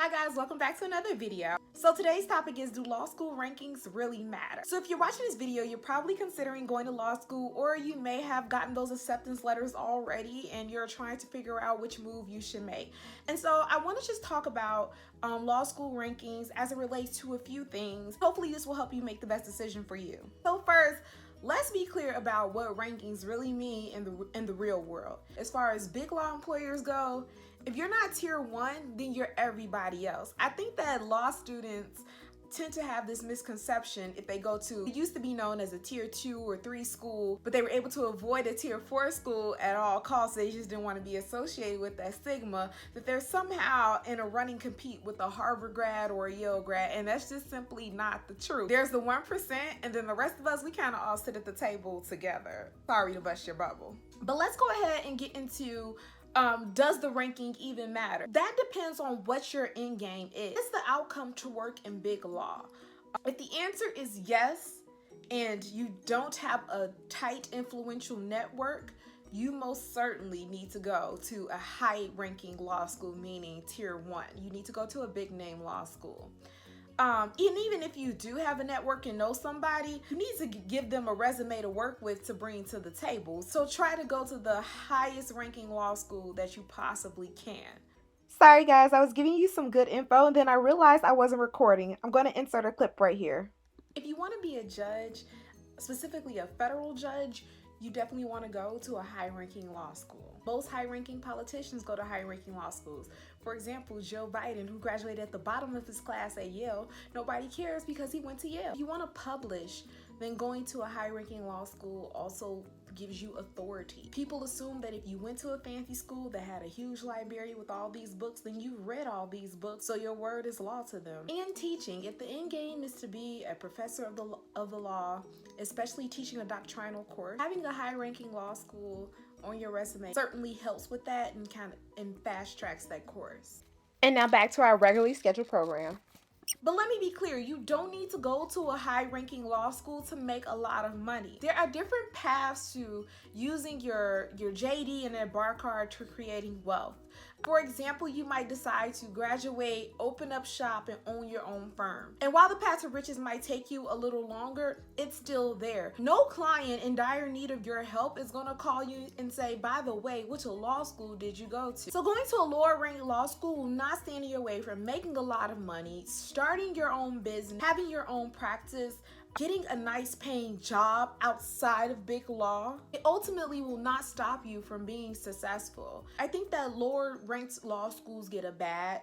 Hi guys, welcome back to another video. So today's topic is, do law school rankings really matter? So if you're watching this video, you're probably considering going to law school, or you may have gotten those acceptance letters already and you're trying to figure out which move you should make. And so I want to just talk about law school rankings as it relates to a few things. Hopefully this will help you make the best decision for you. So first, let's be clear about what rankings really mean in the real world. As far as big law employers go, if you're not tier 1, then you're everybody else. I think that law students tend to have this misconception if they go to, it used to be known as a tier 2 or 3 school, but they were able to avoid a tier 4 school at all costs. They just didn't want to be associated with that stigma, that they're somehow in a running compete with a Harvard grad or a Yale grad, and that's just simply not the truth. There's the 1%, and then the rest of us, we kind of all sit at the table together. Sorry to bust your bubble. But let's go ahead and get into does the ranking even matter? That depends on what your end game is. It's the outcome to work in big law. If the answer is yes, and you don't have a tight influential network, you most certainly need to go to a high-ranking law school, meaning tier 1. You need to go to a big name law school. And even if you do have a network and know somebody, you need to give them a resume to work with to bring to the table. So try to go to the highest ranking law school that you possibly can. Sorry guys, I was giving you some good info and then I realized I wasn't recording. I'm going to insert a clip right here. If you want to be a judge, specifically a federal judge, you definitely want to go to a high-ranking law school. Most high-ranking politicians go to high-ranking law schools. For example, Joe Biden, who graduated at the bottom of his class at Yale, nobody cares because he went to Yale. If you want to publish, then going to a high-ranking law school also gives you authority. People assume that if you went to a fancy school that had a huge library with all these books, then you've read all these books, so your word is law to them. And teaching, if the end game is to be a professor of the law, especially teaching a doctrinal course, having a high-ranking law school on your resume certainly helps with that and fast tracks that course. And now back to our regularly scheduled program. But let me be clear, you don't need to go to a high-ranking law school to make a lot of money. There are different paths to using your JD and a bar card to creating wealth. For example, you might decide to graduate, open up shop, and own your own firm. And while the path to riches might take you a little longer, it's still there. No client in dire need of your help is going to call you and say, by the way, which law school did you go to? So going to a lower-ranked law school will not stand in your way from making a lot of money, starting your own business, having your own practice, getting a nice paying job outside of big law. It ultimately will not stop you from being successful. I think that lower ranked law schools get a bad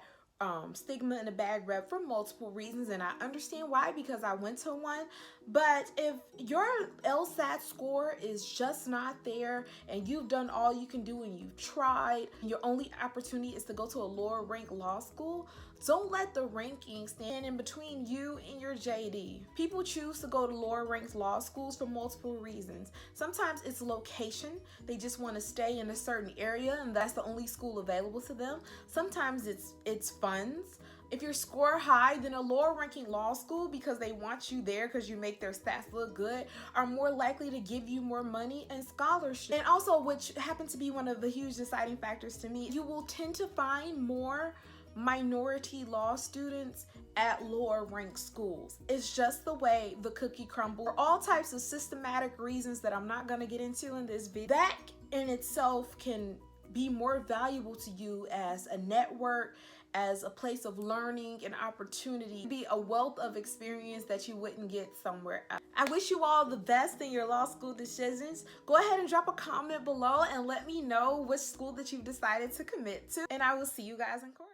stigma and a bad rep for multiple reasons, and I understand why, because I went to one. But if your LSAT score is just not there and you've done all you can do and you've tried, and your only opportunity is to go to a lower ranked law school, don't let the ranking stand in between you and your JD. People choose to go to lower ranked law schools for multiple reasons. Sometimes it's location. They just want to stay in a certain area and that's the only school available to them. Sometimes it's funds. If your score high, then a lower ranking law school, because they want you there because you make their stats look good, are more likely to give you more money and scholarship. And also, which happened to be one of the huge deciding factors to me, you will tend to find more minority law students at lower ranked schools. It's just the way the cookie crumbles. For all types of systematic reasons that I'm not going to get into in this video, that in itself can be more valuable to you as a network, as a place of learning and opportunity, be a wealth of experience that you wouldn't get somewhere else. I wish you all the best in your law school decisions. Go ahead and drop a comment below and let me know which school that you've decided to commit to, and I will see you guys in court.